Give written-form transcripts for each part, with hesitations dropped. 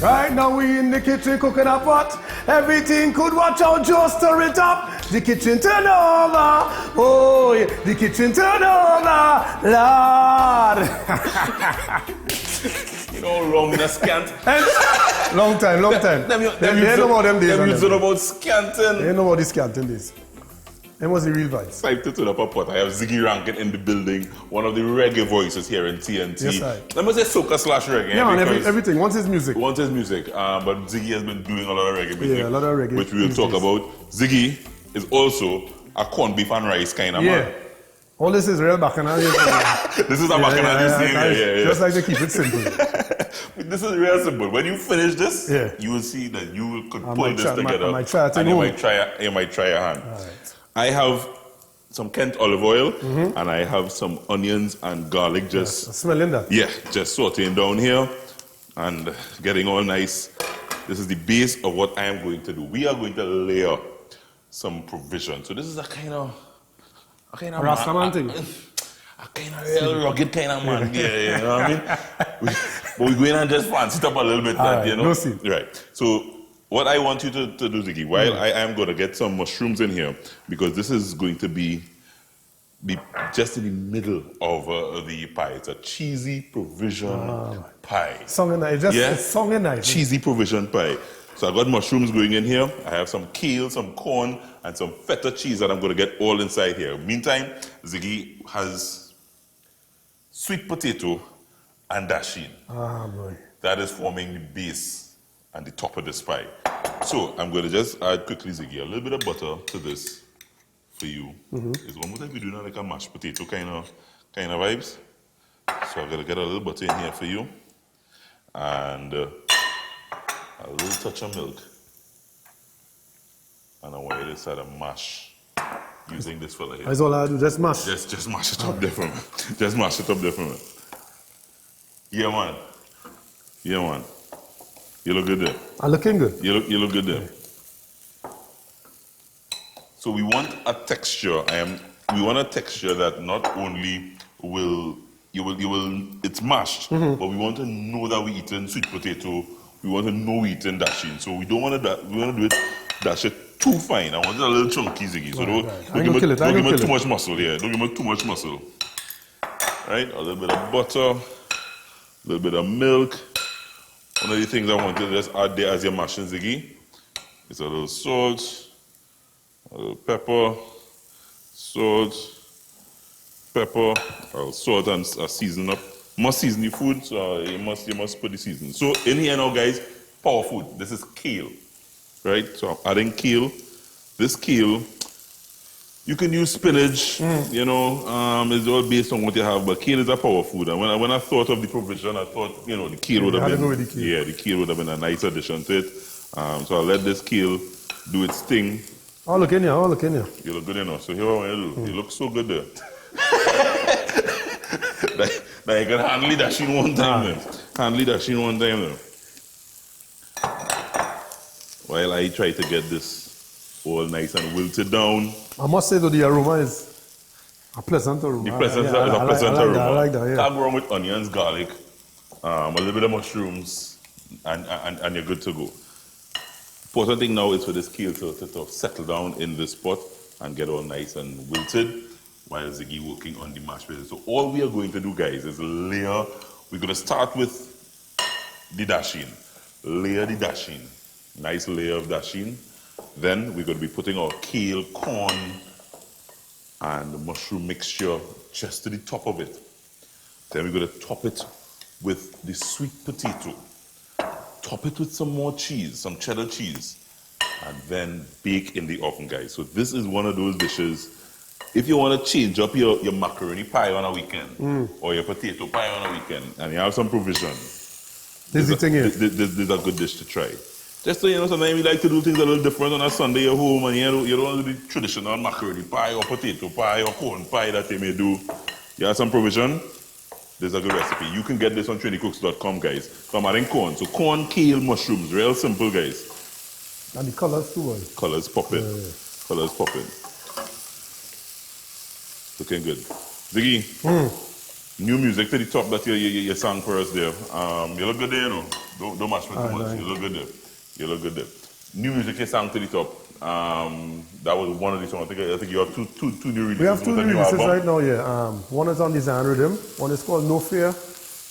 Right now we in the kitchen cooking a pot. Everything could watch out, just stir it up. The kitchen turn over. Oh, yeah. The kitchen turn over. Lord. You know, long in a scant. Long time. They ain't know about them days. Them using about scanting. They ain't know about the scanting days. Them was the real vibes. Time to turn up a pot. I have Ziggy Rankin in the building, one of the reggae voices here in TNT. Yes, I. Let me say soca / reggae. Yeah, everything. Once his music. But Ziggy has been doing a lot of reggae music. Yeah, a lot of reggae. Which we will talk about. Ziggy is also a corned beef and rice kind of man. All this is real bacchanal. This is a bacchanal thing. Yeah. Just like they keep it simple. This is real simple. When you finish this, you will see that you could pull this together. I might try it and you might try your hand. All right. I have some Kent olive oil and I have some onions and garlic just smelling that. Yeah, just sauteing down here and getting all nice. This is the base of what I am going to do. We are going to layer some provision. So this is a kind of Rastaman thing. A kind of real rugged kind of man. Yeah, you know what I mean? But we're going to just fancy it up a little bit, you know? Right. So what I want you to do, Ziggy, while I am going to get some mushrooms in here, because this is going to be just in the middle of the pie. It's a cheesy provision pie. Song and night, it's song and night. Cheesy provision pie. So I got mushrooms going in here. I have some kale, some corn, and some feta cheese that I'm going to get all inside here. Meantime, Ziggy has sweet potato and dasheen. Boy. That is forming the base and the top of this pie. So I'm going to just add quickly, Ziggy, a little bit of butter to this for you. It's almost like we're doing like a mashed potato kind of vibes. So I'm going to get a little butter in here for you. And a little touch of milk. And I want you to start to mash using this fella here. That's all I do, just mash. Just mash it up there for me. Just mash it up there for me. Yeah, man. You look good there. I'm looking good. You look good there. So we want a texture. We want a texture that not only it's mashed, but we want to know that we're eating sweet potato. We want to know we're eating dasheen. So we don't want to do it dash it too fine. I want it a little chunky, Ziggy. So don't give me too much muscle here. Don't give me too much muscle. Right? A little bit of butter, a little bit of milk. One of the things I want to just add there as you're mashing, Ziggy, is a little salt, a little pepper, salt, pepper. I'll salt and season up. Must season the food, so you must put the seasoning. So in here now, guys, power food. This is kale, right? So I'm adding kale. This kale, you can use spinach. You know, it's all based on what you have. But kale is a power food. And when I thought of the provision, I thought the kale would have been the kale would have been a nice addition to it. So I'll let this kale do its thing. Oh, look in here. You look good enough. So here what I want to do. You look so good there. Now you can handle that shit one time. While I try to get this all nice and wilted down. I must say though, the aroma is a pleasant aroma. The pleasant is a pleasant aroma. I like that, yeah. Can't go wrong with onions, garlic, a little bit of mushrooms, and you're good to go. Important thing now is for this kale to settle down in this pot and get all nice and wilted, while Ziggy working on the mashed potatoes. So all we are going to do, guys, is layer. We're going to start with the dasheen. Layer the dasheen. Nice layer of dasheen. Then we're going to be putting our kale, corn, and mushroom mixture just to the top of it. Then we're going to top it with the sweet potato. Top it with some more cheese, some cheddar cheese. And then bake in the oven, guys. So this is one of those dishes. If you want to change up your macaroni pie on a weekend, or your potato pie on a weekend, and you have some provision, this is a good dish to try. Just so you know, sometimes we like to do things a little different on a Sunday at home, and you don't want to do the traditional macaroni pie or potato pie or corn pie that you may do. You have some provision, there's a good recipe. You can get this on trainycooks.com, guys. So I'm adding corn. So corn, kale, mushrooms, real simple, guys. And the colors too, boy. Colors popping. Colors popping. Looking good. Ziggy, New music to the top that you sang for us there. You look good there, you know. Don't mash me too much. nice. You look good there. You look good there. New music you sang to the top. That was one of the songs. I think you have two new releases. We have 2 with the new releases album. right now, yeah. One is on Design Rhythm. One is called No Fear.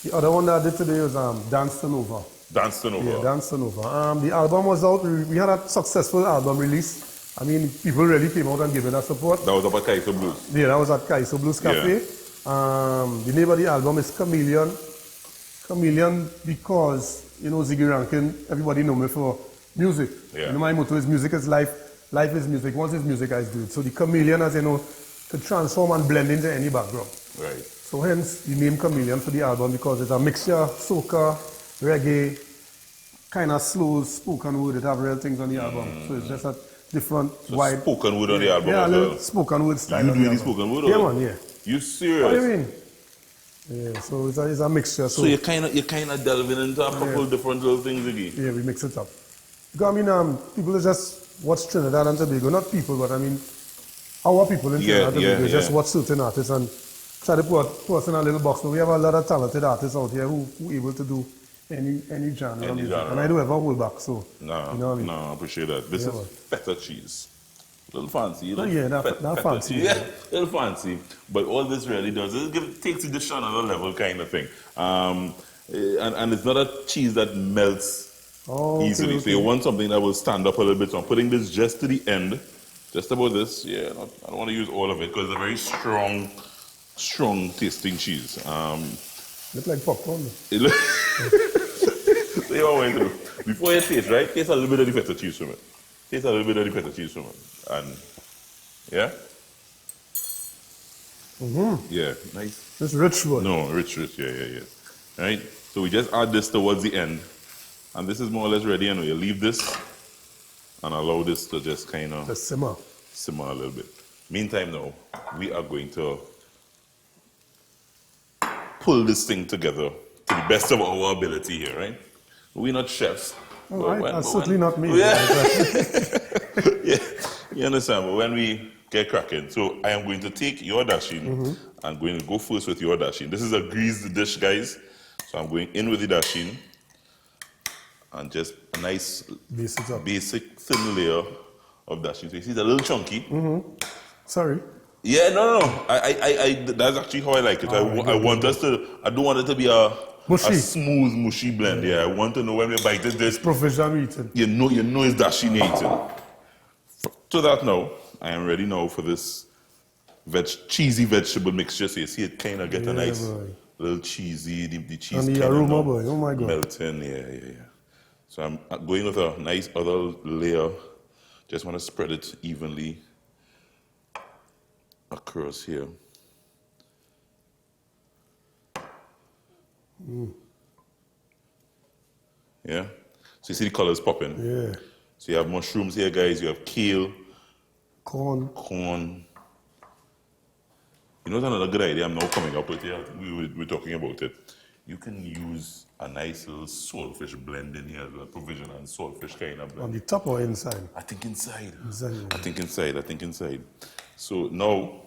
The other one that I did today was Dance to Nova. Dance to Nova. Yeah, Dance to Nova. The album was out. We had a successful album release. I mean, people really came out and gave it that support. That was up at Kaiso Blues. Yeah, that was at Kaiso Blues Cafe. The name of the album is Chameleon. Chameleon because, you know, Ziggy Rankin, everybody know me for music. Yeah. You know, my motto is music is life, life is music. Once it's music, I do it. So the chameleon, as you know, could transform and blend into any background. Right. So hence the name Chameleon for the album because it's a mixture, soca, reggae, kind of slow spoken word. It have real things on the album. So it's just a different wide... Spoken word on the album Yeah, a as little well. spoken word style. You on the doing the album. spoken word? Yeah, or- man, yeah. You serious? What do you mean? Yeah, so it's a mixture. So you kind of delving into a couple different little things, Ziggy. Yeah, we mix it up. Because, I mean, people is just watch Trinidad and Tobago. Not people, but I mean, our people in Trinidad and Tobago just watch certain artists and try to put us in a little box. But we have a lot of talented artists out here who able to do any genre of music. And I don't ever hold back, so. No, you know what I mean? no, I appreciate that. This is man. feta cheese. Little fancy. That fancy. Yeah, little fancy. But all this really does is takes the dish to another level kind of thing. And it's not a cheese that melts easily. So you want something that will stand up a little bit. So I'm putting this just to the end. Just about this. Yeah, I don't want to use all of it because it's a very strong tasting cheese. Look like popcorn. It look so you always do. Before you taste, right? Taste a little bit of the feta cheese from it. Taste a little bit of the feta cheese from it. And yeah? Yeah, nice. It's rich, boy. No, rich, yeah. Right? So we just add this towards the end. And this is more or less ready, and you leave this and allow this to just kind of Just simmer. simmer a little bit. Meantime now, we are going to pull this thing together to the best of our ability here, right? We're not chefs. Oh, that's certainly not me. Yeah. Yeah, you understand, but when we get cracking, so I am going to take your dasheen. I'm going to go first with your dasheen. This is a greased dish, guys. So I'm going in with the dasheen and just a nice basic thin layer of dasheen. So you see it's a little chunky. Sorry. Yeah, no. I that's actually how I like it. I want us to. I don't want it to be a smooth, mushy blend. Yeah, I want to know when we bite this. Provision eating. You know it's dasheen eating. To that now, I am ready now for this cheesy vegetable mixture. So you see it kind of get a nice little cheesy, the cheese. And the aroma, boy. Oh my God. Melting, yeah. So I'm going with a nice other layer. Just want to spread it evenly across here. Yeah? So you see the colors popping? Yeah. So you have mushrooms here, guys. You have kale. Corn. You know what's another good idea I'm now coming up with here? We were talking about it. You can use a nice little saltfish blend in here, a provision and saltfish kind of blend. On the top or inside? I think inside. Inside. I think inside. So now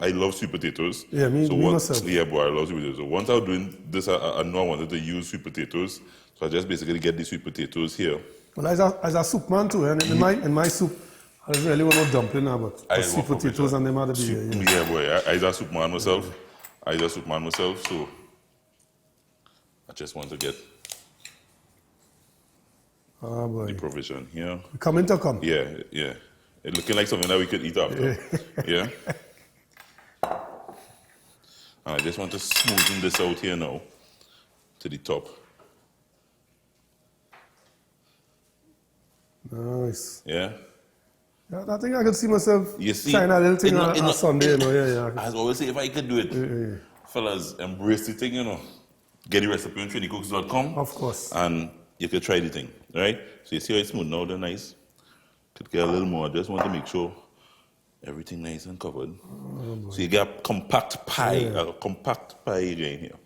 I love sweet potatoes. Yeah, me myself. Yeah, boy, I love sweet potatoes. So once I was doing this, I know I wanted to use sweet potatoes. So I just basically get the sweet potatoes here. Well, as a soup man too, and in my soup, I really want no dumpling now, but sweet potatoes and them are the big. Yeah, boy, I a soup man myself. So I just want to get the provision here. Coming to come. Yeah. It's looking like something that we could eat after. Yeah. And I just want to smoothen this out here now to the top. Nice. Yeah. I think I could see myself trying a little thing on Sunday, Yeah. I always say if I could do it, fellas, embrace the thing, Get the recipe on TriniCooks.com. Of course. And you can try the thing, right? So you see how it's smooth now, they're nice. Could get a little more. I just want to make sure everything nice and covered. So you get a compact pie again here.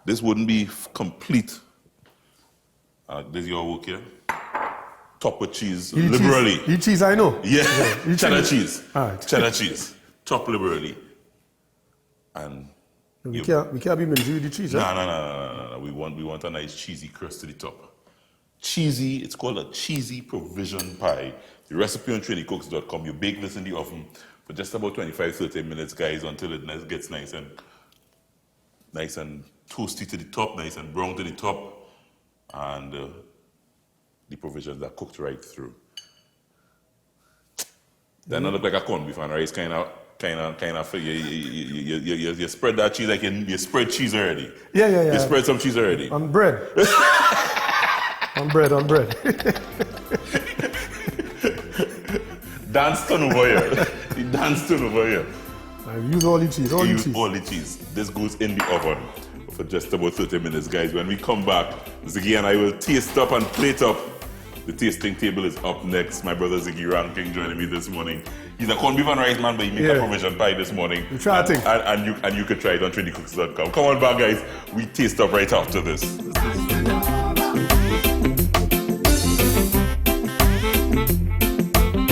This wouldn't be complete. This is your work here. Top with cheese, liberally. Eat cheese, I know. Yeah. Cheddar cheese. All right. Cheddar cheese. Top liberally. And We can't be minzy with the cheese, No, huh? no. We want a nice cheesy crust to the top. Cheesy, it's called a cheesy provision pie. The recipe on TriniCooks.com. You bake this in the oven for just about 25-30 minutes, guys, until it gets nice and toasty to the top, nice and brown to the top, and the provisions are cooked right through. That not look like a corned beef and rice kind of. You spread that cheese like you spread cheese already. Yeah. You spread some cheese already. On bread. on bread. Dance turn over here. The dance turn over here. I use all the cheese. All the cheese. This goes in the oven for just about 30 minutes, guys. When we come back, Ziggy and I will taste up and plate up. The tasting table is up next. My brother Ziggy Rankin joining me this morning. He's a corned beef and rice man, but he made a provision pie this morning. You try and you can try it on TriniCooks.com. Come on back, guys. We taste up right after this.